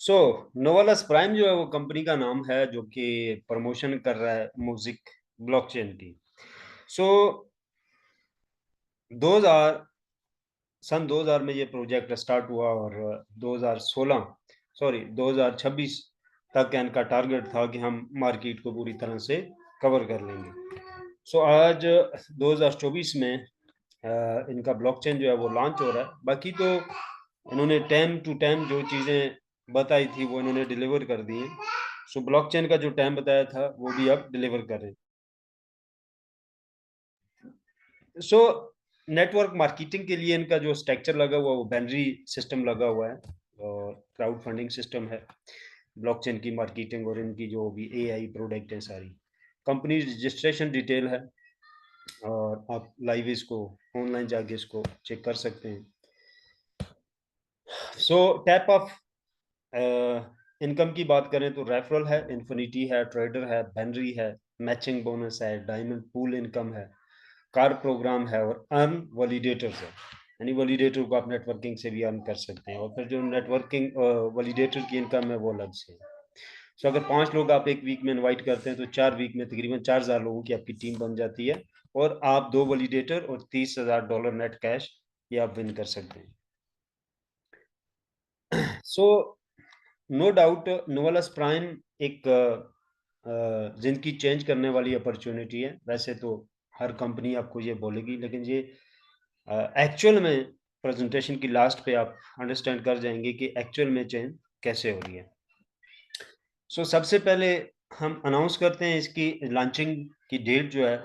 सो नोवालस prime जो है वो कंपनी का नाम है जो कि प्रमोशन कर रहा है म्यूजिक ब्लॉकचेन की। सो 2000 सन 2000 में ये प्रोजेक्ट स्टार्ट हुआ और 2016 सॉरी 2026 तक इनका टारगेट था कि हम मार्केट को पूरी तरह से कवर कर लेंगे। सो आज 2024 में इनका ब्लॉकचेन जो है वो लॉन्च हो रहा है। बाकी तो इन्होंने टाइम टू टाइम जो चीज़ें बताई थी वो इन्होंने डिलीवर कर दी हैं। सो ब्लॉकचेन का जो टाइम बताया था वो भी अब डिलीवर कर रहे हैं। सो नेटवर्क मार्केटिंग के लिए इनका जो स्ट्रक्चर लगा हुआ है वो बैनरी सिस्टम लगा हुआ है और क्राउड फंडिंग सिस्टम है। ब्लॉकचेन की मार्केटिंग और इनकी जो भी एआई प्रोडक्ट है सारी कंपनी रजिस्ट्रेशन डिटेल है और आप लाइव इसको ऑनलाइन जाके इसको चेक कर सकते हैं। सो टाइप ऑफ इनकम की बात करें तो रेफरल है, इन्फिनिटी है, ट्रेडर है, बेनरी है, मैचिंग बोनस है, डायमंड पूल इनकम है, कार प्रोग्राम है और अर्न वैलिडेटर्स है। यानी वैलिडेटर को आप नेटवर्किंग से भी अर्न कर सकते हैं और फिर जो नेटवर्किंग वैलिडेटर की इनकम है वो अलग से है। सो अगर 5 लोग आप एक वीक में इनवाइट करते हैं तो 4 वीक में तकरीबन 4000 लोगों की आपकी टीम बन जाती है और आप 2 वैलिडेटर और $30,000 नेट कैश ये आप विन कर सकते हैं। So no doubt Knowles prime एक जिंदगी चेंज करने वाली अपॉर्चुनिटी है। वैसे तो हर कंपनी आपको ये बोलेगी, लेकिन ये एक्चुअल में प्रेजेंटेशन की लास्ट पे आप अंडरस्टैंड कर जाएंगे कि एक्चुअल में चेंज कैसे हो रही है। सो सबसे पहले हम अनाउंस करते हैं इसकी लॉन्चिंग की डेट जो है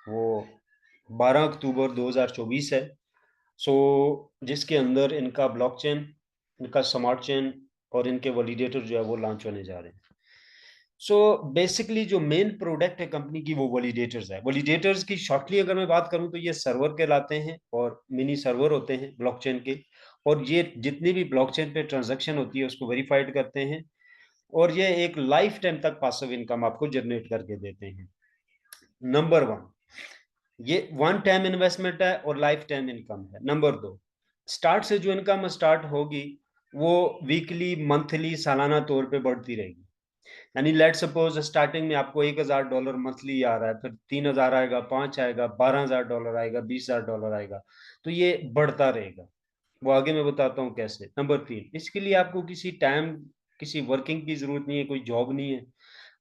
वो 12 अक्टूबर 2024 है। सो जिसके अंदर इनका ब्लॉकचेन, इनका स्मार्ट चेन और इनके वैलिडेटर जो है वो लॉन्च होने जा रहे हैं। सो बेसिकली जो मेन प्रोडक्ट है कंपनी की वो वैलिडेटर्स है। वैलिडेटर्स की शॉर्टली अगर मैं बात करूं तो ये सर्वर कहलाते हैं और मिनी सर्वर होते हैं ब्लॉकचेन के, और ये जितनी भी ब्लॉकचेन पे ट्रांजैक्शन होती है उसको वेरीफाइड करते हैं और ये एक लाइफ टाइम तक पासिव इनकम आपको जनरेट करके देते हैं। नंबर वन, ये वन टाइम इन्वेस्टमेंट है और लाइफ टाइम इनकम है। नंबर दो, स्टार्ट से जो इनकम स्टार्ट होगी वो वीकली, मंथली, सालाना तौर पे बढ़ती रहेगी। यानी लेट सपोज स्टार्टिंग में आपको $1,000 मंथली आ रहा है, फिर 3,000 आएगा, 5 आएगा, $12,000 आएगा, $20,000 आएगा, तो ये बढ़ता रहेगा। वो आगे मैं बताता हूँ कैसे। नंबर तीन, इसके लिए आपको किसी टाइम, किसी वर्किंग की जरूरत नहीं है, कोई जॉब नहीं है।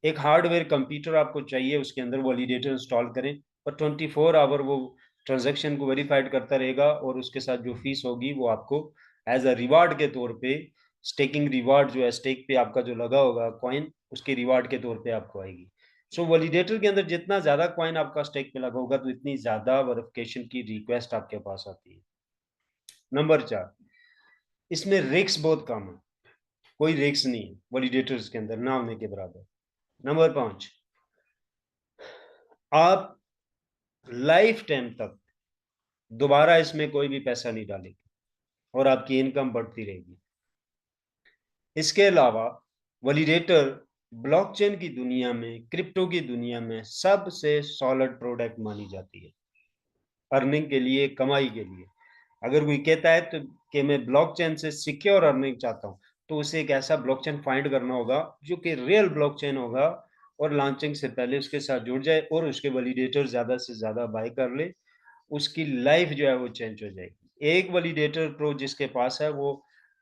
एक हार्डवेयर कंप्यूटर आपको चाहिए, उसके अंदर वैलिडेटर इंस्टॉल करें और 24 आवर वो ट्रांजेक्शन को वेरीफाइड करता रहेगा और उसके साथ जो फीस होगी वो आपको एज अ रिवार्ड के तौर पे, स्टेकिंग रिवार्ड जो है, स्टेक पे आपका जो लगा होगा कॉइन, उसके रिवार्ड के तौर पे आपको आएगी। सो वैलिडेटर के अंदर जितना ज्यादा कॉइन आपका स्टेक पे लगा होगा तो इतनी ज्यादा वेरिफिकेशन की रिक्वेस्ट आपके पास आती है। नंबर चार, इसमें रिस्क बहुत कम है, कोई रिस्क नहीं है वैलिडेटर्स के अंदर, ना होने के बराबर। नंबर पांच, आप लाइफ टाइम तक दोबारा इसमें कोई भी पैसा नहीं डालेंगे और आपकी इनकम बढ़ती रहेगी। इसके अलावा वैलिडेटर ब्लॉकचेन की दुनिया में, क्रिप्टो की दुनिया में सबसे सॉलिड प्रोडक्ट मानी जाती है अर्निंग के लिए, कमाई के लिए। अगर कोई कहता है तो कि मैं ब्लॉकचेन से सिक्योर अर्निंग चाहता हूँ, तो उसे एक ऐसा ब्लॉकचेन फाइंड करना होगा जो कि रियल ब्लॉकचेन होगा और लॉन्चिंग से पहले उसके साथ जुड़ जाए और उसके वैलिडेटर ज्यादा से ज्यादा बाय कर ले। उसकी लाइफ जो है वो चेंज हो जाएगी। एक वैलिडेटर प्रो जिसके पास है वो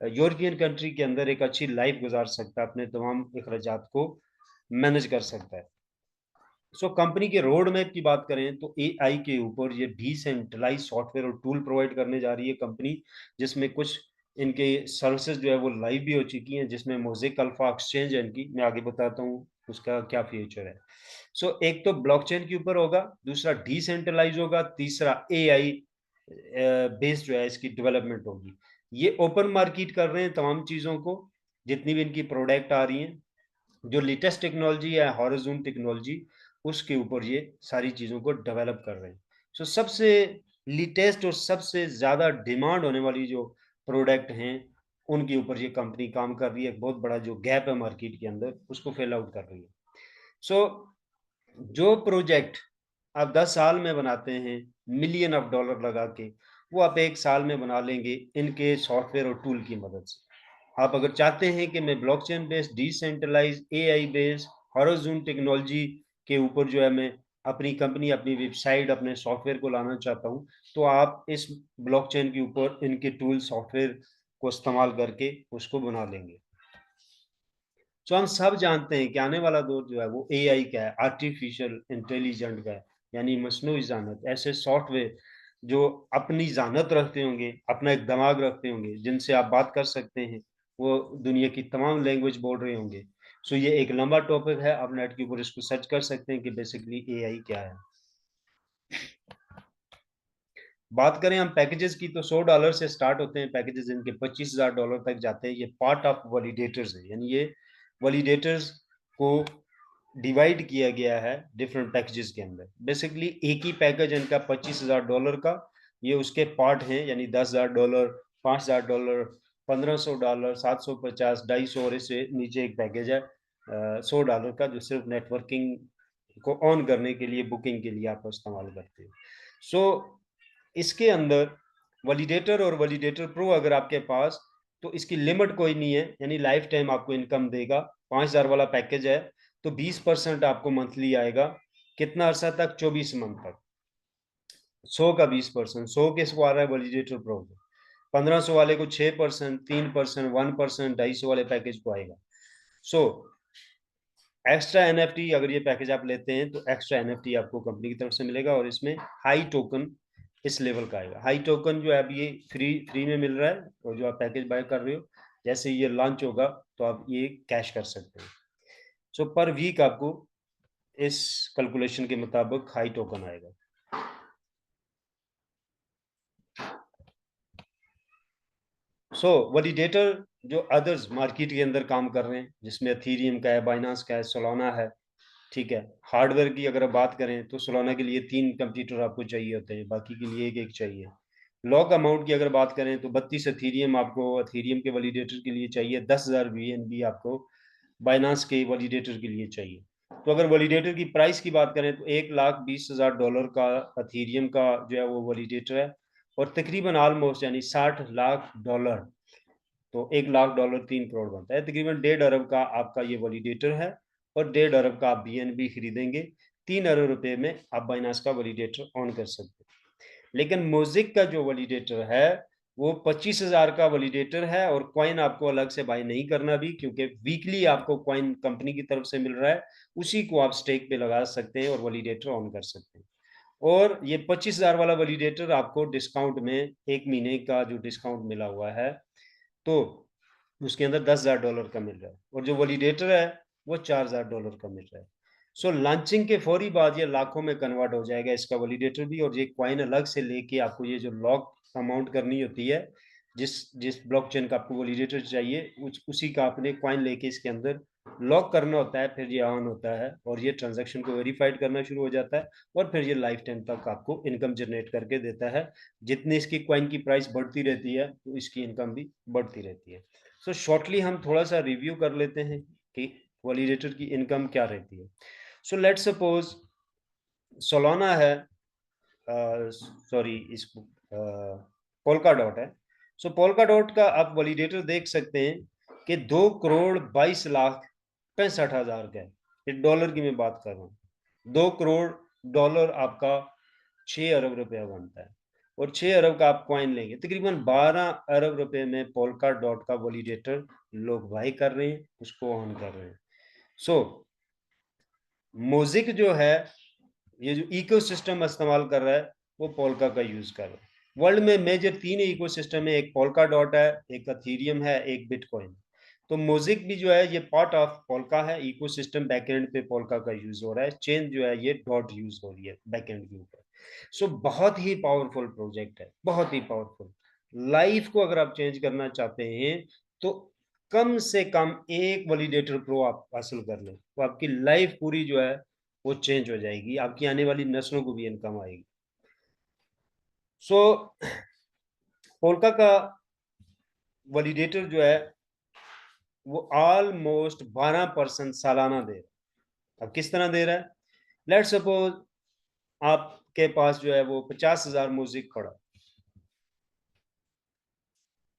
यूरोपियन कंट्री के अंदर एक अच्छी लाइफ गुजार सकता है, अपने तमाम अखराजात को मैनेज कर सकता है। सो कंपनी के रोड मैप की बात करें तो एआई के ऊपर ये डिसेंट्रलाइज सॉफ्टवेयर और टूल प्रोवाइड करने जा रही है कंपनी, जिसमें कुछ इनके सर्विसेज जो है वो लाइव भी हो चुकी हैं, जिसमें मोज़ेक अल्फा एक्सचेंज है इनकी, मैं आगे बताता हूँ उसका क्या फ्यूचर है। सो एक तो ब्लॉकचेन के ऊपर होगा, दूसरा डिसेंट्रलाइज होगा, तीसरा एआई बेस्ड जो है इसकी डेवलपमेंट होगी। ये ओपन मार्केट कर रहे हैं तमाम चीज़ों को, जितनी भी इनकी प्रोडक्ट आ रही हैं, जो लेटेस्ट टेक्नोलॉजी है हॉरिजॉन टेक्नोलॉजी, उसके ऊपर ये सारी चीज़ों को डेवलप कर रहे हैं। सो सबसे लेटेस्ट और सबसे ज़्यादा डिमांड होने वाली जो प्रोडक्ट हैं उनके ऊपर ये कंपनी काम कर रही है। एक बहुत बड़ा जो गैप है मार्केट के अंदर उसको फिल आउट कर रही है। सो जो प्रोजेक्ट आप 10 साल में बनाते हैं मिलियन ऑफ डॉलर लगा के, वो आप 1 साल में बना लेंगे इनके सॉफ्टवेयर और टूल की मदद से। आप अगर चाहते हैं कि मैं blockchain based decentralize AI based horizontal technology के ऊपर जो है मैं अपनी कंपनी, अपनी वेबसाइट, अपने सॉफ्टवेयर को लाना चाहता हूँ, तो आप इस ब्लॉकचेन के ऊपर इनके टूल सॉफ्टवेयर को इस्तेमाल करके उसको बना लेंगे। तो हम सब जानते हैं कि आने वाला दौर जो है वो एआई का है, आर्टिफिशियल इंटेलिजेंट का है, यानी मसनूई ज़हानत। ऐसे सॉफ्टवेयर जो अपनी ज़हानत रखते होंगे, अपना एक दिमाग रखते होंगे, जिनसे आप बात कर सकते हैं, वो दुनिया की तमाम लैंग्वेज बोल रहे होंगे। सो ये एक लंबा टॉपिक है, आप नेट के ऊपर इसको सर्च कर सकते हैं कि बेसिकली एआई क्या है। बात करें हम पैकेजेस की, तो $100 से स्टार्ट होते हैं पैकेजेस, इनके $25,000 तक जाते हैं। ये पार्ट ऑफ वैलिडेटर्स है, यानी ये वैलिडेटर्स को डिवाइड किया गया है डिफरेंट पैकेजेस के अंदर। बेसिकली एक ही पैकेज इनका $25,000 का, ये उसके पार्ट हैं, यानी $10,000, $5,000, $1,500, 750, 250, और इससे नीचे एक पैकेज है $100 का, जो सिर्फ नेटवर्किंग को ऑन करने के लिए, बुकिंग के लिए आप इस्तेमाल करते हैं। सो इसके अंदर वैलिडेटर और वैलिडेटर प्रो अगर आपके पास, तो इसकी लिमिट कोई नहीं है, यानी लाइफ टाइम आपको इनकम देगा। 5,000 वाला पैकेज है, तो 20% आपको मंथली आएगा। कितना अरसा तक? 24 मंथ तक। 100 का 20%, 100 किसको आ रहा है? वैलिडेटर प्रो को। 1500 वाले को 6%, 3%, 1%, 250 वाले पैकेज को आएगा। सो एक्स्ट्रा एनएफटी अगर ये पैकेज आप लेते हैं, तो एक्स्ट्रा एनएफटी आपको कंपनी की तरफ से मिलेगा, और इसमें हाई टोकन इस लेवल का आएगा। हाई टोकन जो है अब ये फ्री फ्री में मिल रहा है, और जो आप पैकेज बाय कर रहे हो, जैसे ये लॉन्च होगा तो आप ये कैश कर सकते हैं। सो पर वीक आपको इस कैलकुलेशन के मुताबिक हाई टोकन आएगा। सो वैलिडेटर जो अदर्स मार्केट के अंदर काम कर रहे हैं, जिसमें एथीरियम का है, बाइनांस का है, सोलाना है, ठीक है। हार्डवेयर की अगर बात करें, तो सोलाना के लिए 3 कंप्यूटर आपको चाहिए होते हैं, बाकी के लिए एक एक चाहिए। लॉक अमाउंट की अगर बात करें, तो 32 एथीरियम आपको एथीरियम के वैलिडेटर के लिए चाहिए, 10,000 वीएनबी आपको बाइनांस के वैलिडेटर के लिए चाहिए। तो अगर वैलिडेटर की प्राइस की बात करें, तो $1,20,000 का एथीरियम का जो है वो वैलिडेटर है, और तकरीबन ऑलमोस्ट यानी $60 लाख, तो $1,00,000 3 करोड़ बनता है। तकरीबन 1.5 अरब का आपका ये वैलिडेटर है, और 1.5 अरब का आप बीएनबी खरीदेंगे, 3 अरब रुपए में आप बाइनांस का वैलिडेटर ऑन कर सकते हैं। लेकिन मोज़िक का जो वैलिडेटर है, वो 25,000 का वैलिडेटर है, और कॉइन आपको अलग से बाय नहीं करना भी, क्योंकि वीकली आपको कॉइन कंपनी की तरफ से मिल रहा है, उसी को आप स्टेक पे लगा सकते हैं और वैलिडेटर ऑन कर सकते हैं। और ये 25,000 वाला वैलिडेटर आपको डिस्काउंट में 1 महीने का जो डिस्काउंट मिला हुआ है, तो उसके अंदर $10,000 का मिल रहा है, और जो वैलिडेटर है वो $4,000 का मिल रहा है। सो लॉन्चिंग के फौरी बाद ये लाखों में कन्वर्ट हो जाएगा, इसका वैलिडेटर भी। और ये कॉइन अलग से लेके आपको ये जो लॉक अमाउंट करनी होती है, जिस जिस ब्लॉकचेन का आपको वैलिडेटर चाहिए, उसी का आपने कॉइन लेके इसके अंदर लॉक करना होता है, फिर ये ऑन होता है, और ये ट्रांजैक्शन को वेरीफाइड करना शुरू हो जाता है, और फिर ये लाइफ टाइम तक आपको इनकम जनरेट करके देता है। जितनी इसकी कॉइन की प्राइस बढ़ती रहती है, तो इसकी इनकम भी बढ़ती रहती है। सो शॉर्टली हम थोड़ा सा रिव्यू कर लेते हैं कि वैलिडेटर की इनकम क्या रहती है। सो लेट्स सपोज सोलाना है, सॉरी इसको पोल्का डॉट है। सो पोल्का डॉट का आप वैलिडेटर देख सकते हैं कि 2,22,65,000 का है। ये डॉलर की मैं बात कर रहा हूँ। $2 करोड़ आपका 6 अरब रुपया बनता है, और 6 अरब का आप कॉइन लेंगे, तकरीबन 12 अरब रुपए में पोल्का डॉट का वैलिडेटर लोग बाई कर रहे हैं, उसको ऑन कर रहे हैं। सो मोज़िक जो है, ये जो इकोसिस्टम इस्तेमाल कर रहा है, वो पोल्का का यूज कर रहा है। वर्ल्ड में मेजर 3 इकोसिस्टम है, एक पोल्का डॉट है, एक अथीरियम है, एक बिटकॉइन। तो मोज़िक भी जो है ये पार्ट ऑफ पोल्का है, इकोसिस्टम बैकएंड पे पोल्का का यूज हो रहा है, चेन जो है ये डॉट यूज हो रही है बैकएंड के ऊपर। सो बहुत ही पावरफुल प्रोजेक्ट है, बहुत ही पावरफुल। लाइफ को अगर आप चेंज करना चाहते हैं, तो कम से कम एक वैलिडेटर प्रो आप हासिल कर लें, तो आपकी लाइफ पूरी जो है वो चेंज हो जाएगी, आपकी आने वाली नस्लों को भी इनकम आएगी। सो पोल्का का वैलिडेटर जो है वो ऑलमोस्ट 12% सालाना दे रहा है। अब किस तरह दे रहा है? लेट सपोज आपके पास जो है वो 50,000 म्यूजिक पड़ा,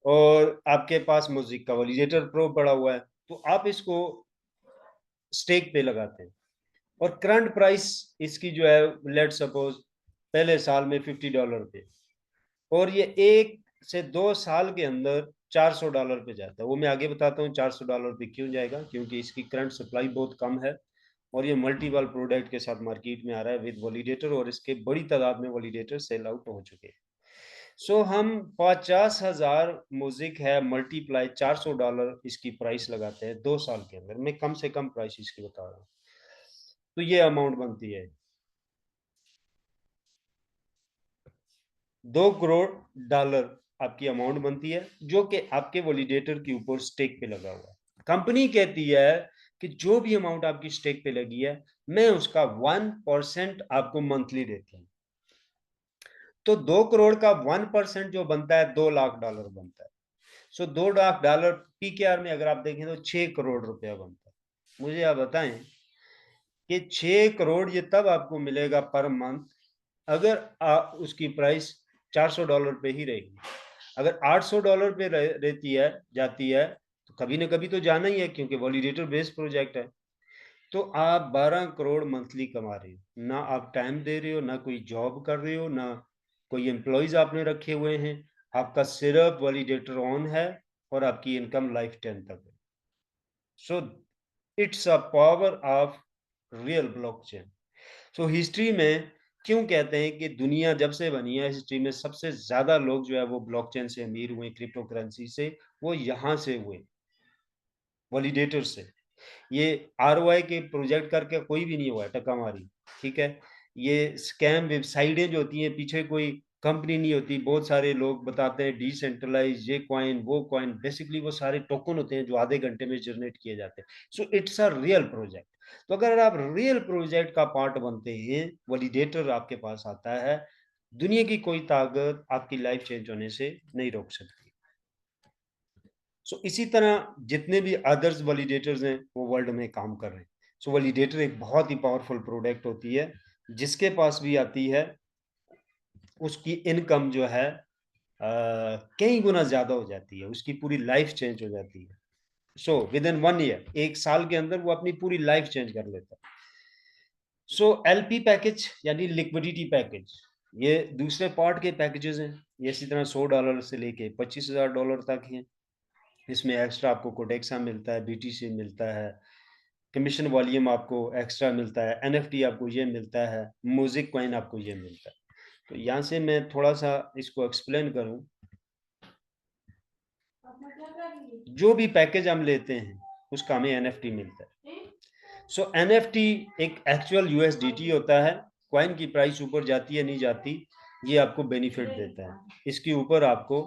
और आपके पास म्यूजिक का वैलिडेटर प्रो पड़ा हुआ है, तो आप इसको स्टेक पे लगाते हैं और करंट प्राइस इसकी जो है लेट सपोज पहले साल में $50 पे, और ये 1 से 2 साल के अंदर $400 पे जाता है। वो मैं आगे बताता हूँ $400 पे क्यों जाएगा, क्योंकि इसकी करंट सप्लाई बहुत कम है और ये मल्टीपल प्रोडक्ट के साथ मार्केट में आ रहा है विद वैलिडेटर, और इसके बड़ी तादाद में वैलिडेटर सेल आउट हो चुके हैं। सो हम 50,000 म्यूजिक है मल्टीप्लाई $400 इसकी प्राइस लगाते हैं 2 साल के अंदर। मैं कम से कम प्राइस इसकी बता रहा हूँ, तो ये अमाउंट बनती है $2 करोड़ आपकी अमाउंट बनती है, जो कि आपके वैलिडेटर के ऊपर स्टेक पे लगा हुआ है। कंपनी कहती है कि जो भी अमाउंट आपकी स्टेक पे लगी है, मैं उसका 1% आपको मंथली देती हूँ। तो 2 करोड़ का 1% जो बनता है $2 लाख बनता है। सो $2 लाख पीकेआर में अगर आप देखें तो 6 करोड़ रुपया बनता है। मुझे आप बताएं कि 6 करोड़ ये तब आपको मिलेगा पर मंथ अगर उसकी प्राइस $400 पे ही रहेगी। अगर $800 पे रहती है जाती है, तो कभी ना कभी तो जाना ही है, क्योंकि वैलिडेटर बेस्ड प्रोजेक्ट है। तो आप 12 करोड़ मंथली कमा रहे हो, ना आप टाइम दे रहे हो, ना कोई जॉब कर रहे हो, ना कोई एम्प्लॉयज आपने रखे हुए हैं, आपका सिर्फ वैलिडेटर ऑन है और आपकी इनकम लाइफ टाइम तक है। So it's a power of real blockchain. So history में क्यों कहते हैं कि दुनिया जब से बनी है, हिस्ट्री में सबसे ज्यादा लोग जो है वो ब्लॉकचेन से अमीर हुए, क्रिप्टो करेंसी से, वो यहाँ से हुए, वैलिडेटर से। ये आरओआई के प्रोजेक्ट करके कोई भी नहीं हुआ है टक्का मारी, ठीक है। ये स्कैम वेबसाइटें जो होती हैं, पीछे कोई कंपनी नहीं होती, बहुत सारे लोग बताते हैं डिसेंट्रलाइज ये कॉइन वो कॉइन, बेसिकली वो सारे टोकन होते हैं जो आधे घंटे में जनरेट किए जाते हैं। So it's a real project. तो अगर आप रियल प्रोजेक्ट का पार्ट बनते हैं, वैलिडेटर आपके पास आता है, दुनिया की कोई ताकत आपकी लाइफ चेंज होने से नहीं रोक सकती। इसी तरह जितने भी अदर्स वैलिडेटर्स हैं वो वर्ल्ड में काम कर रहे हैं। वैलिडेटर एक बहुत ही पावरफुल प्रोडक्ट होती है, जिसके पास भी आती है उसकी इनकम जो है कई गुना ज्यादा हो जाती है, उसकी पूरी लाइफ चेंज हो जाती है। विद इन 1 ईयर, 1 साल के अंदर वो अपनी पूरी लाइफ चेंज कर लेता है। एलपी पैकेज यानी लिक्विडिटी पैकेज, ये दूसरे पार्ट के पैकेजेस हैं। ये इसी तरह $100 से लेके $25,000 तक हैं। इसमें एक्स्ट्रा आपको कोडेक्सा मिलता है, बीटीसी मिलता है, कमीशन वॉल्यूम आपको एक्स्ट्रा मिलता है, एनएफटी आपको ये मिलता है, म्यूजिक कॉइन आपको ये मिलता है। तो यहाँ से मैं थोड़ा सा इसको एक्सप्लेन करूँ, जो भी पैकेज हम लेते हैं उसका हमें एनएफटी मिलता है। एनएफटी एक एक्चुअल यूएसडीटी होता है। कॉइन की प्राइस ऊपर जाती है नहीं जाती, ये आपको बेनिफिट देता है। इसके ऊपर आपको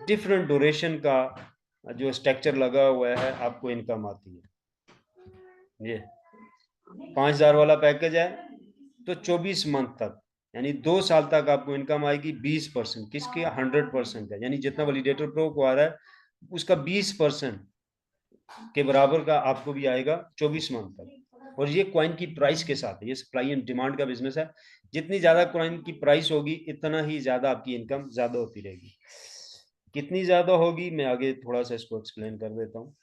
डिफरेंट ड्यूरेशन का जो स्ट्रक्चर लगा हुआ है, आपको इनकम आती है। ये 5,000 वाला पैकेज है तो 24 मंथ तक, यानी 2 साल तक आपको इनकम आएगी 20%। किसके? 100% है, यानी जितना वैलिडेटर प्रो को आ रहा है उसका 20% के बराबर का आपको भी आएगा 24 मंथ तक। और ये कॉइन की प्राइस के साथ है, ये सप्लाई एंड डिमांड का बिजनेस है। जितनी ज्यादा कॉइन की प्राइस होगी, इतना ही ज्यादा आपकी इनकम ज्यादा होती रहेगी। कितनी ज्यादा होगी मैं आगे थोड़ा सा इसको एक्सप्लेन कर देता हूँ।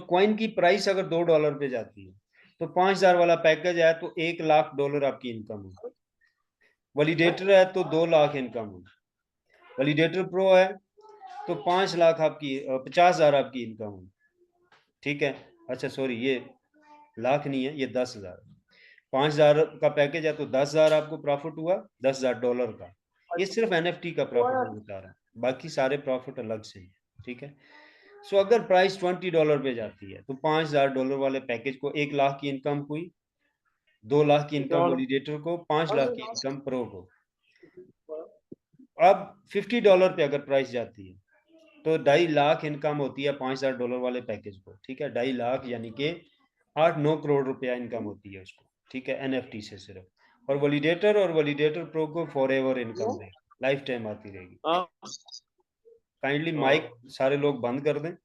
कॉइन की प्राइस अगर $2 पे जाती है, तो 5,000 वाला पैकेज है तो $1 लाख आपकी इनकम है। वैलिडेटर है तो 2 लाख इनकम है। वैलिडेटर प्रो है तो 5 लाख आपकी 50,000 आपकी इनकम है, ठीक है। अच्छा सॉरी, ये लाख नहीं है, ये 10,000। 5,000 का पैकेज है तो 10,000 आपको प्रॉफिट हुआ, $10,000 का। ये सिर्फ एनएफटी का प्रॉफिट मैं बता रहा हूँ, बाकी सारे प्रॉफिट अलग से हैं, ठीक है। अगर प्राइस $20 पे जाती है तो $5,000 वाले पैकेज को 1 लाख की इनकम हुई, 2 लाख की इनकम वैलिडेटर को, 5 लाख की इनकम प्रो को। अब $50 पे अगर प्राइस जाती है तो 2.5 लाख इनकम होती है $5,000 वाले पैकेज को, ठीक है। 2.5 लाख यानी कि 8-9 करोड़ रुपया इनकम होती है उसको, ठीक है, एनएफटी से सिर्फ। और वैलिडेटर प्रो को फॉर एवर इनकम देगी, लाइफ टाइम आती रहेगी। काइंडली माइक सारे लोग बंद कर दें।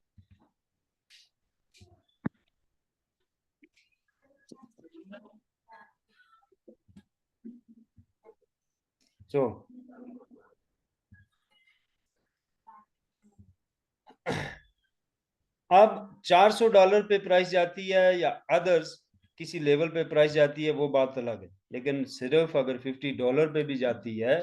सो अब $400 पे प्राइस जाती है या अदर्स किसी लेवल पे प्राइस जाती है, वो बात अलग है, लेकिन सिर्फ अगर $50 पे भी जाती है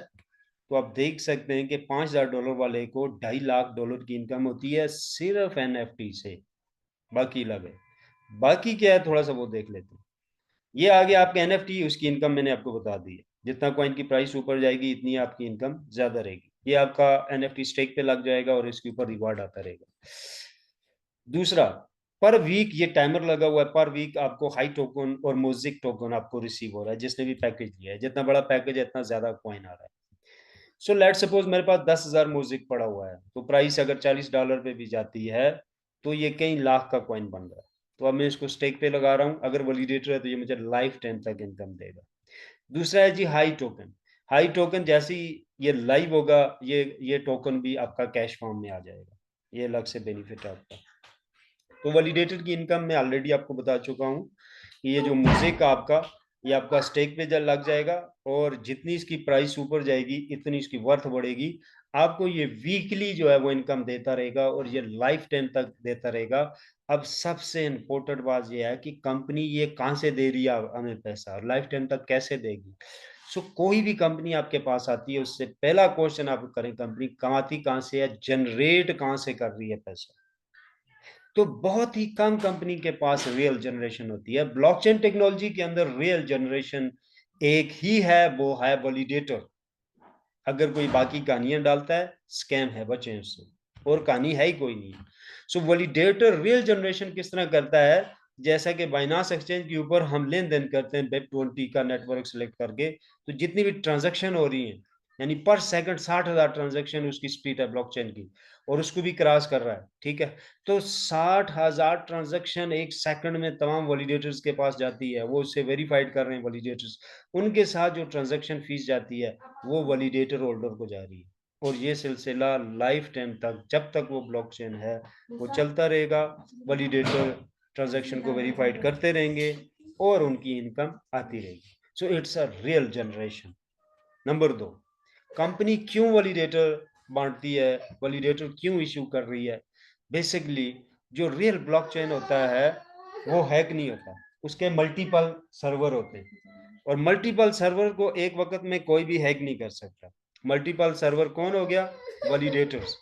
तो आप देख सकते हैं कि $5000 वाले को $2.5 लाख की इनकम होती है सिर्फ एनएफटी से। बाकी अलग है, बाकी क्या है थोड़ा सा वो देख लेते हैं। ये आगे आपके एनएफटी, उसकी इनकम मैंने आपको बता दी है, जितना कॉइन की प्राइस ऊपर जाएगी इतनी आपकी इनकम ज्यादा रहेगी। ये आपका एनएफटी स्टेक पे लग जाएगा और इसके ऊपर रिवार्ड आता रहेगा। दूसरा, पर वीक ये टाइमर लगा हुआ है, पर वीक आपको हाई टोकन और मोज़ेक टोकन आपको रिसीव हो रहा है जिसने भी पैकेज लिया है। जितना बड़ा पैकेज है इतना ज्यादा कॉइन आ रहा है। सो लेट सपोज मेरे पास 10,000 मोज़ेक पड़ा हुआ है, तो प्राइस अगर $40 पे भी जाती है तो ये कई लाख का कॉइन बन रहा है। तो अब मैं इसको स्टेक पे लगा रहा हूँ, अगर वैलिडेटर है तो ये मुझे लाइफ टाइम तक इनकम देगा। दूसरा है जी हाई टोकन। हाई टोकन जैसे ही ये लाइव होगा, ये टोकन भी आपका कैश फॉर्म में आ जाएगा। ये अलग से बेनिफिट है आपका। तो वैलिडेटेड की इनकम मैं ऑलरेडी आपको बता चुका हूँ कि ये जो म्यूजिक का आपका, ये आपका स्टेक पे जब लग जाएगा और जितनी इसकी प्राइस ऊपर जाएगी इतनी इसकी वर्थ बढ़ेगी। आपको ये वीकली जो है वो इनकम देता रहेगा और ये लाइफ टाइम तक देता रहेगा। अब सबसे इम्पोर्टेंट बात ये है कि कंपनी ये कहाँ से दे रही है हमें पैसा, और लाइफ टाइम तक कैसे देगी। सो कोई भी कंपनी आपके पास आती है उससे पहला क्वेश्चन आप करें, कंपनी कमाती कहाँ से है, जनरेट कहाँ से कर रही है पैसा। तो बहुत ही कम कंपनी के पास रियल जनरेशन होती है। ब्लॉकचेन टेक्नोलॉजी के अंदर रियल जनरेशन एक ही है, वो है वैलिडेटर। अगर कोई बाकी कहानियां डालता है, स्कैम है, बचें उससे, और कहानी है ही कोई नहीं। सो वैलिडेटर रियल जनरेशन किस तरह करता है, जैसा कि बाइनांस एक्सचेंज के ऊपर हम लेन देन करते हैं वेब 20 का नेटवर्क सेलेक्ट करके, तो जितनी भी ट्रांजेक्शन हो रही है, यानी पर सेकंड 60,000 ट्रांजेक्शन उसकी स्पीड है ब्लॉकचेन की, और उसको भी क्रॉस कर रहा है, ठीक है। तो 60,000 ट्रांजेक्शन एक सेकंड में तमाम वैलिडेटर्स के पास जाती है, वो उससे वेरीफाइड कर रहे हैं वैलिडेटर्स। उनके साथ जो ट्रांजेक्शन फीस जाती है वो वैलिडेटर होल्डर को जा रही है। और ये सिलसिला लाइफ टाइम तक, जब तक वो ब्लॉकचेन है, वो चलता रहेगा। वैलिडेटर ट्रांजैक्शन को वेरीफाइड करते रहेंगे और उनकी इनकम आती रहेगी। So it's a real generation. Number 2, company क्यों वैलिडेटर बांटती है, वैलिडेटर क्यों इशू कर रही है। बेसिकली जो रियल ब्लॉकचेन होता है वो हैक नहीं होता, उसके मल्टीपल सर्वर होते हैं, और मल्टीपल सर्वर को एक वक्त में कोई भी हैक नहीं कर सकता। मल्टीपल सर्वर कौन हो गया, वैलिडेटर्स।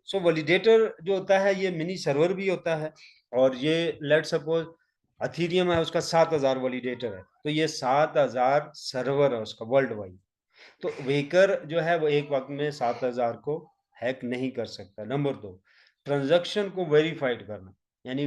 सो वैलिडेटर जो होता है ये मिनी सर्वर भी होता है, और ये लेट सपोज अथीरियम है, उसका 7,000 वैलिडेटर है, तो ये 7,000 सर्वर है उसका वर्ल्ड वाइड। तो वेकर जो है वो एक वक्त में 7,000 को हैक नहीं कर सकता। नंबर 2, ट्रांजैक्शन को वेरीफाइड करना, यानी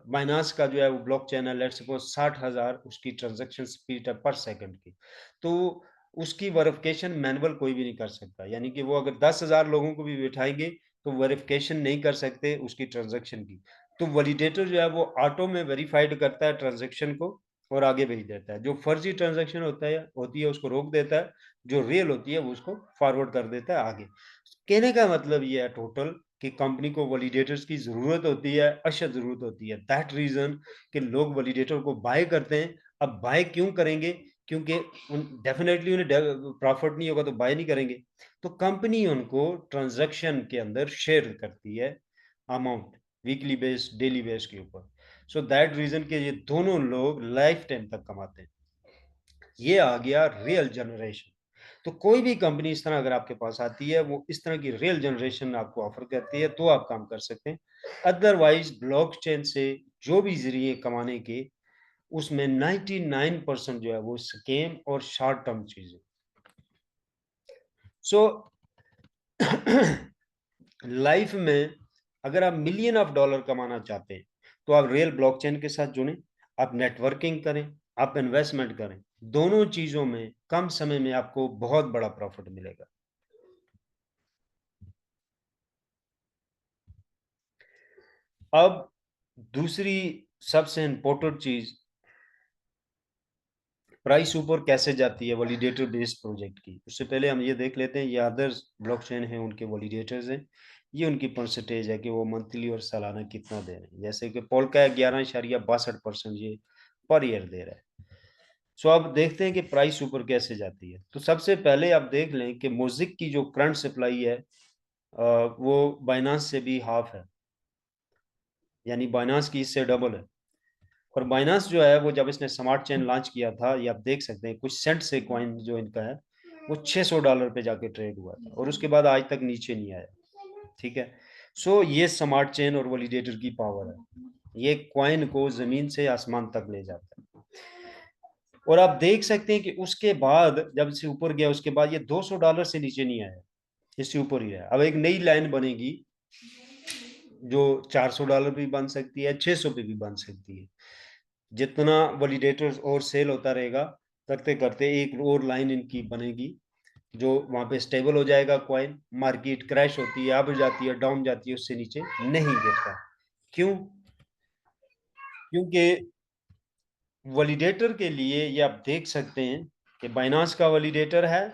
बाइनांस का जो है वो ब्लॉक चेन है, लेट सपोज 60,000 उसकी ट्रांजैक्शन स्पीड है पर सेकंड की, तो उसकी वेरिफिकेशन मैनुअल कोई भी नहीं कर सकता। यानी कि वो अगर 10,000 लोगों को भी बिठाएंगे तो वेरिफिकेशन नहीं कर सकते उसकी ट्रांजैक्शन की। तो वैलिडेटर जो है वो ऑटो में वेरीफाइड करता है ट्रांजैक्शन को और आगे भेज देता है। जो फर्जी ट्रांजैक्शन होती है उसको रोक देता है, जो रियल होती है वो उसको फॉरवर्ड कर देता है आगे। कहने का मतलब ये है टोटल कि कंपनी को वैलिडेटर्स की ज़रूरत होती है, अशद ज़रूरत होती है। दैट रीज़न कि लोग वैलिडेटर को बाय करते हैं। अब बाय क्यों करेंगे? क्योंकि डेफिनेटली उन्हें प्रॉफिट नहीं होगा तो बाय नहीं करेंगे। तो कंपनी उनको ट्रांजैक्शन के अंदर शेयर करती है amount, weekly base, daily base के ऊपर। सो दैट रीज़न के ये दोनों लोग लाइफ टाइम तक कमाते हैं। ये आ गया रियल जनरेशन। तो कोई भी कंपनी इस तरह अगर आपके पास आती है, वो इस तरह की रियल जनरेशन आपको ऑफर करती है तो आप काम कर सकते हैं। अदरवाइज ब्लॉकचेन से जो भी जरिए कमाने के, उसमें 99% जो है वो स्कैम और शॉर्ट टर्म चीजें। सो लाइफ में अगर आप मिलियन ऑफ डॉलर कमाना चाहते हैं तो आप रियल ब्लॉकचेन के साथ जुड़ें, आप नेटवर्किंग करें, आप इन्वेस्टमेंट करें। दोनों चीजों में कम समय में आपको बहुत बड़ा प्रॉफिट मिलेगा। अब दूसरी सबसे इंपॉर्टेंट चीज प्राइस ऊपर कैसे जाती है वैलिडेटर बेस्ड प्रोजेक्ट की, उससे पहले हम ये देख लेते हैं, ये अदर्स ब्लॉकचेन है उनके वैलिडेटर्स हैं, ये उनकी परसेंटेज है कि वो मंथली और सालाना कितना दे रहे हैं। जैसे कि पोल्का 11.62% ये पर ईयर दे रहा है। सो अब देखते हैं कि प्राइस ऊपर कैसे जाती है। तो सबसे पहले आप देख लें कि म्यूजिक की जो करंट सप्लाई है वो बाइनांस से भी हाफ है, यानी बाइनांस की इससे डबल है। और बाइनांस जो है वो जब इसने स्मार्ट चेन लॉन्च किया था, ये आप देख सकते हैं कुछ सेंट से कॉइन जो इनका है वो $600 पे जाके ट्रेड हुआ था और उसके बाद आज तक नीचे नहीं आया। ठीक है, सो ये स्मार्ट चेन और वैलिडेटर की पावर है, ये कॉइन को जमीन से आसमान तक ले जाता है। और आप देख सकते हैं कि उसके बाद जब से ऊपर गया उसके बाद ये $200 से नीचे नहीं आया, इससे ऊपर ही है। अब एक नई लाइन बनेगी जो $400 भी बन सकती है, 600 पे भी बन सकती है। जितना वैलिडेटर्स और सेल होता रहेगा, करते करते एक और लाइन इनकी बनेगी जो वहां पे स्टेबल हो जाएगा कॉइन। मार्केट क्रैश होती है, अप जाती है, डाउन जाती है, उससे नीचे नहीं गिरता। क्यों? क्योंकि वैलिडेटर के लिए ये आप देख सकते हैं कि बाइनांस का वैलिडेटर है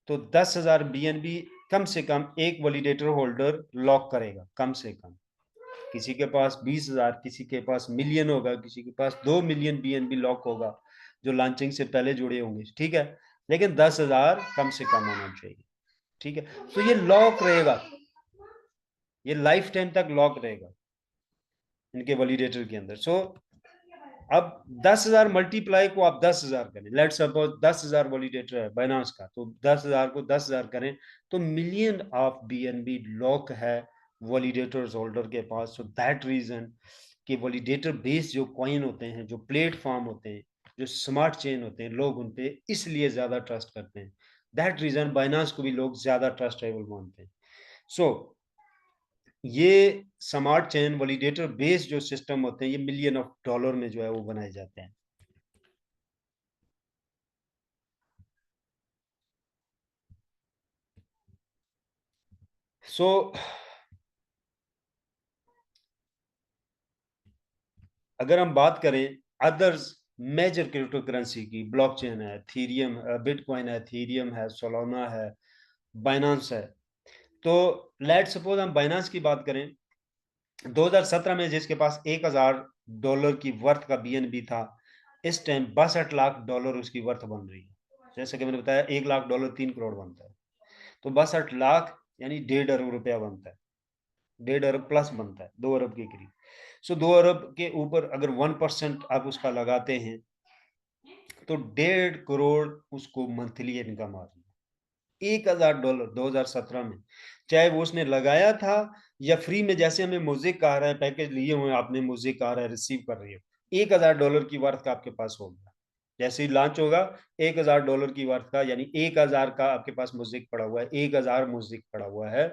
तो 10,000 बीएनबी कम से कम एक वैलिडेटर होल्डर लॉक करेगा, कम से कम। किसी के पास 20,000, किसी के पास मिलियन होगा, किसी के पास 2 मिलियन बीएनबी लॉक होगा जो लॉन्चिंग से पहले जुड़े होंगे। ठीक है, लेकिन 10,000 कम से कम होना चाहिए। ठीक है, तो ये लॉक रहेगा, ये लाइफ टाइम तक लॉक रहेगा इनके वैलिडेटर के अंदर। सो अब 10,000 मल्टीप्लाई को आप 10,000 करें, लेट सपोज 10,000 वैलिडेटर है बाइनांस का, तो 10,000 को 10,000 करें तो मिलियन ऑफ बीएनबी लॉक है वैलिडेटर्स होल्डर के पास। सो दैट रीजन कि वैलिडेटर बेस्ड जो कॉइन होते हैं, जो प्लेटफॉर्म होते हैं, जो स्मार्ट चेन होते हैं, लोग उन पे इसलिए ज्यादा ट्रस्ट करते हैं। दैट रीजन बाइनांस को भी लोग ज्यादा ट्रस्टेबल मानते हैं। सो ये स्मार्ट चेन वैलिडेटर बेस्ड जो सिस्टम होते हैं, ये मिलियन ऑफ डॉलर में जो है वो बनाए जाते हैं। सो अगर हम बात करें अदर्स मेजर क्रिप्टो करेंसी की, ब्लॉकचेन है, थीरियम, बिटकॉइन है, थीरियम है, सोलोना है, बाइनांस है। तो लेट सपोज हम बाइनांस की बात करें, 2017 में जिसके पास $1,000 की वर्थ का बीएनबी था, इस टाइम $62 लाख उसकी वर्थ बन रही है। जैसे कि मैंने बताया, $1 लाख 3 करोड़ बनता है, तो 62 लाख यानी 1.5 अरब रुपया बनता है, 1.5 अरब प्लस बनता है, 2 अरब के करीब। सो 2 अरब के ऊपर अगर 1% आप उसका लगाते हैं तो 1.5 करोड़ उसको मंथली इनकम आ रही है। $1,000 2017 में, चाहे वो उसने लगाया था या फ्री में, जैसे हमें म्यूजिक आ रहा है, पैकेज लिए हुए आपने, म्यूजिक आ रहा है, रिसीव कर रही हो, $1,000 की वर्थ का आपके पास होगा। जैसे ही लॉन्च होगा, $1,000 की वर्थ का, यानी 1,000 का आपके पास म्यूजिक पड़ा हुआ है, 1,000 म्यूजिक पड़ा हुआ है।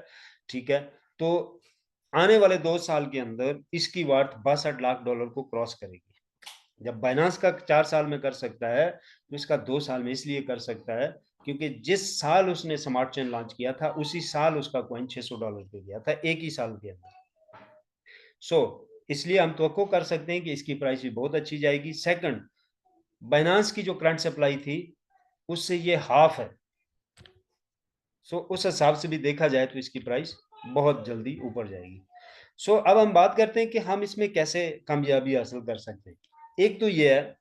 ठीक है, तो आने वाले 2 साल के अंदर इसकी वर्थ $62 लाख को क्रॉस करेगी। जब बाइनांस का 4 साल में कर सकता है, तो इसका 2 साल में इसलिए कर सकता है क्योंकि जिस साल उसने स्मार्ट चेन लॉन्च किया था, उसी साल उसका कॉइन $600 पे गया था, एक ही साल के अंदर। सो इसलिए हम तो कर सकते हैं कि इसकी प्राइस भी बहुत अच्छी जाएगी। सेकंड, बाइनांस की जो करंट सप्लाई थी उससे ये हाफ है। सो उस हिसाब से भी देखा जाए तो इसकी प्राइस बहुत जल्दी ऊपर जाएगी। सो अब हम बात करते हैं कि हम इसमें कैसे कामयाबी हासिल कर सकते हैं। एक तो ये है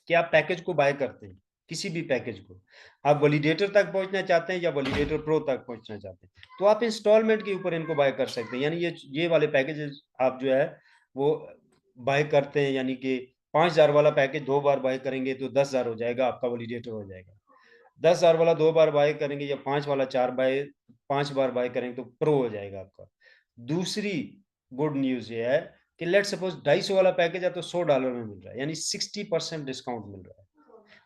कि आप पैकेज को बाय करते हैं, किसी भी पैकेज को, आप वैलिडेटर तक पहुंचना चाहते हैं या वैलिडेटर प्रो तक पहुंचना चाहते हैं, तो आप इंस्टॉलमेंट के ऊपर इनको बाय कर सकते हैं। यानी ये वाले पैकेजेस आप जो है वो बाय करते हैं, यानी कि 5,000 वाला पैकेज 2 बार बाय करेंगे तो 10,000 हो जाएगा, आपका वैलिडेटर हो जाएगा। 10,000 वाला 2 बार बाय करेंगे या 5 वाला 5 बार बाय करेंगे तो प्रो हो जाएगा आपका। दूसरी गुड न्यूज ये है कि लेट सपोज 250 वाला पैकेज है तो $100 में मिल रहा है, यानी 60% डिस्काउंट मिल रहा है।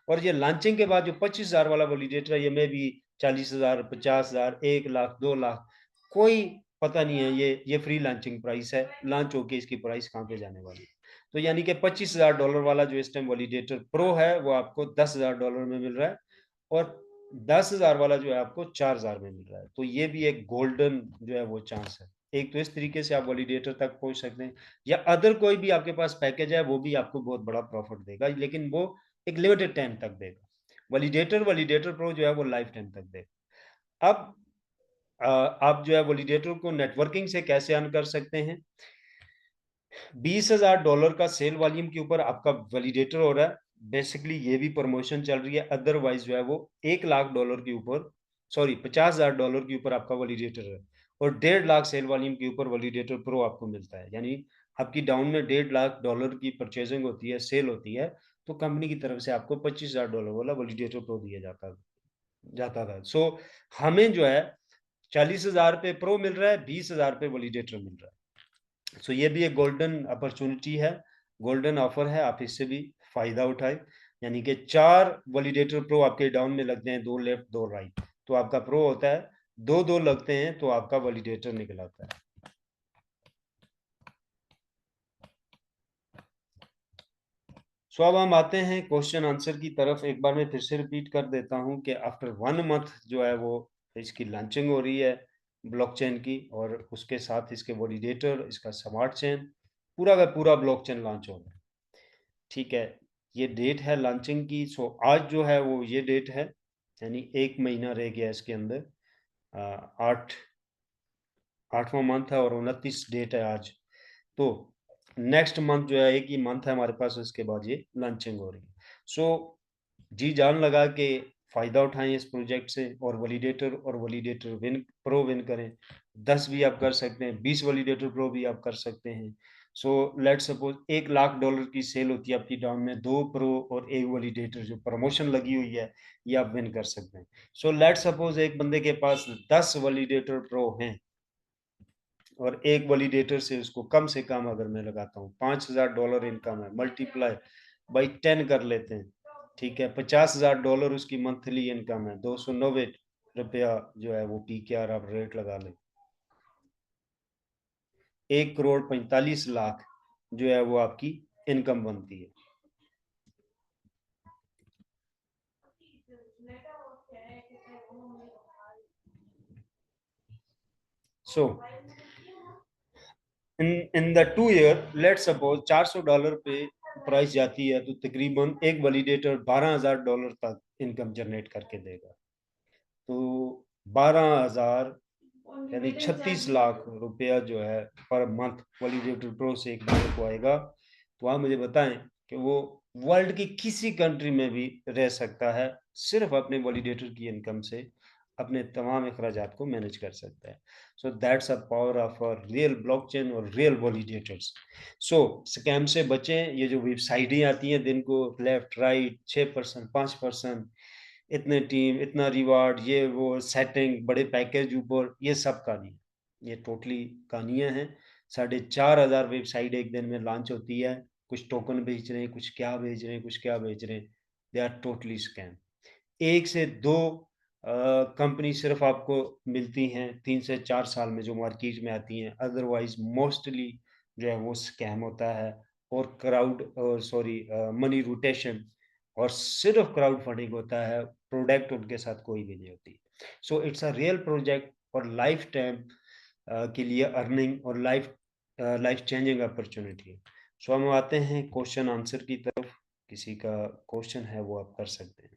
और ये लॉन्चिंग के बाद जो 25,000 वाला वैलिडेटर है, ये में भी 40,000, 50,000, 1 लाख, 2 लाख, कोई पता नहीं है। ये फ्री लॉन्चिंग प्राइस है, लॉन्च होके इसकी प्राइस कहाँ पे जाने वाली है। तो यानी कि $25,000 वाला जो इस टाइम वैलिडेटर प्रो है वो आपको $10,000 में मिल रहा है, और 10,000 वाला जो है आपको 4,000 में मिल रहा है। तो ये भी एक गोल्डन जो है वो चांस है। एक तो इस तरीके से आप वैलिडेटर तक पहुंच सकते हैं, या अदर कोई भी आपके पास पैकेज है वो भी आपको बहुत बड़ा प्रॉफिट देगा, लेकिन वो एक लिमिटेड टाइम तक देगा। वैलिडेटर प्रो जो है वो लाइफ टाइम तक देगा। अब आप जो है वैलिडेटर को नेटवर्किंग से कैसे अर्न कर सकते हैं? $20,000 का सेल वॉल्यूम के ऊपर आपका वैलिडेटर हो रहा है। बेसिकली ये भी प्रमोशन चल रही है, अदरवाइज जो है वो $1,00,000 के ऊपर, सॉरी $50,000 के ऊपर आपका वैलिडेटर है, और 1.5 लाख सेल वॉल्यूम के ऊपर वैलिडेटर प्रो आपको मिलता है। यानी आपकी डाउन में $1.5 लाख की परचेजिंग होती है, सेल होती है, तो कंपनी की तरफ से आपको $25,000 वाला वैलिडेटर प्रो दिया जाता था। सो हमें जो है 40,000 पे प्रो मिल रहा है, 20,000 पे वैलिडेटर मिल रहा है। सो ये भी एक गोल्डन अपॉर्चुनिटी है, गोल्डन ऑफर है, आप इससे भी फायदा उठाएं। यानी कि 4 वैलिडेटर प्रो आपके डाउन में लगते हैं, 2 लेफ्ट 2 राइट, तो आपका प्रो होता है, 2-2 लगते हैं तो आपका वैलिडेटर निकल आता है। सो अब हम आते हैं क्वेश्चन आंसर की तरफ। एक बार मैं फिर से रिपीट कर देता हूं कि आफ्टर 1 मंथ जो है वो इसकी लॉन्चिंग हो रही है ब्लॉकचेन की, और उसके साथ इसके वैलिडेटर, इसका स्मार्ट चेन, पूरा का पूरा ब्लॉकचेन लॉन्च हो रहा है। ठीक है, ये डेट है लॉन्चिंग की। सो आज जो है वो ये डेट है, यानी 1 महीना रह गया इसके अंदर। आठ 8वां मंथ है और 29 डेट है आज। तो नेक्स्ट मंथ जो है, एक ही मंथ है हमारे पास, उसके बाद ये लॉन्चिंग हो रही है। सो जी जान लगा के फायदा उठाएं इस प्रोजेक्ट से, और वैलिडेटर विन प्रो विन करें। 10 भी आप कर सकते हैं, 20 वैलिडेटर प्रो भी आप कर सकते हैं। सो लेट सपोज $1,00,000 की सेल होती है आपकी डाउन में, 2 प्रो और 1 वैलिडेटर जो प्रमोशन लगी हुई है, ये आप विन कर सकते हैं। सो लेट सपोज एक बंदे के पास 10 वैलिडेटर प्रो हैं, और एक वैलिडेटर से उसको कम से कम अगर मैं लगाता हूँ $5,000 इनकम है, मल्टीप्लाई बाई 10 कर लेते हैं। ठीक है, $50,000 उसकी मंथली इनकम है, 290 रुपया जो है वो PKR आप रेट लगा लें। 1,45,00,000 जो है वो आपकी इनकम बनती है। So in the 2 year, let suppose $400 पे प्राइस जाती है, तो तकरीबन एक वैलिडेटर $12,000 तक इनकम जनरेट करके देगा। तो 12,000 यानी 36 लाख रुपया जो है पर मंथ वैलिडेटर प्रो से एक बंदे को आएगा। तो आप मुझे बताएं कि वो वर्ल्ड की किसी कंट्री में भी रह सकता है, सिर्फ अपने वैलिडेटर की इनकम से अपने तमाम अखराजात को मैनेज कर सकता है। So that's a power of a real blockchain और रियल वैलिडेटर्स। सो स्कैम से बचें। ये जो वेबसाइटें आती हैं दिन को लेफ्ट राइट 6%, 5%, इतने टीम, इतना रिवार्ड, ये वो सेटिंग, बड़े पैकेज ऊपर, ये सब कहानी है। ये टोटली कहानियाँ हैं। 4,500 वेबसाइट एक दिन में लॉन्च होती है। कुछ टोकन बेच रहे हैं, कुछ क्या बेच रहे हैं, कुछ क्या बेच रहे हैं। They are totally scam. 1 से 2 कंपनी सिर्फ आपको मिलती हैं 3 से 4 साल में, जो मार्केट में आती हैं। अदरवाइज मोस्टली जो है वो स्कैम होता है, और क्राउड और सॉरी मनी रोटेशन, और सिर्फ क्राउड फंडिंग होता है, प्रोडक्ट उनके साथ कोई भी नहीं होती। So it's a real project और लाइफ टाइम के लिए अर्निंग और लाइफ चेंजिंग अपॉर्चुनिटी। सो हम आते हैं क्वेश्चन आंसर की तरफ। किसी का क्वेश्चन है वो आप कर सकते हैं।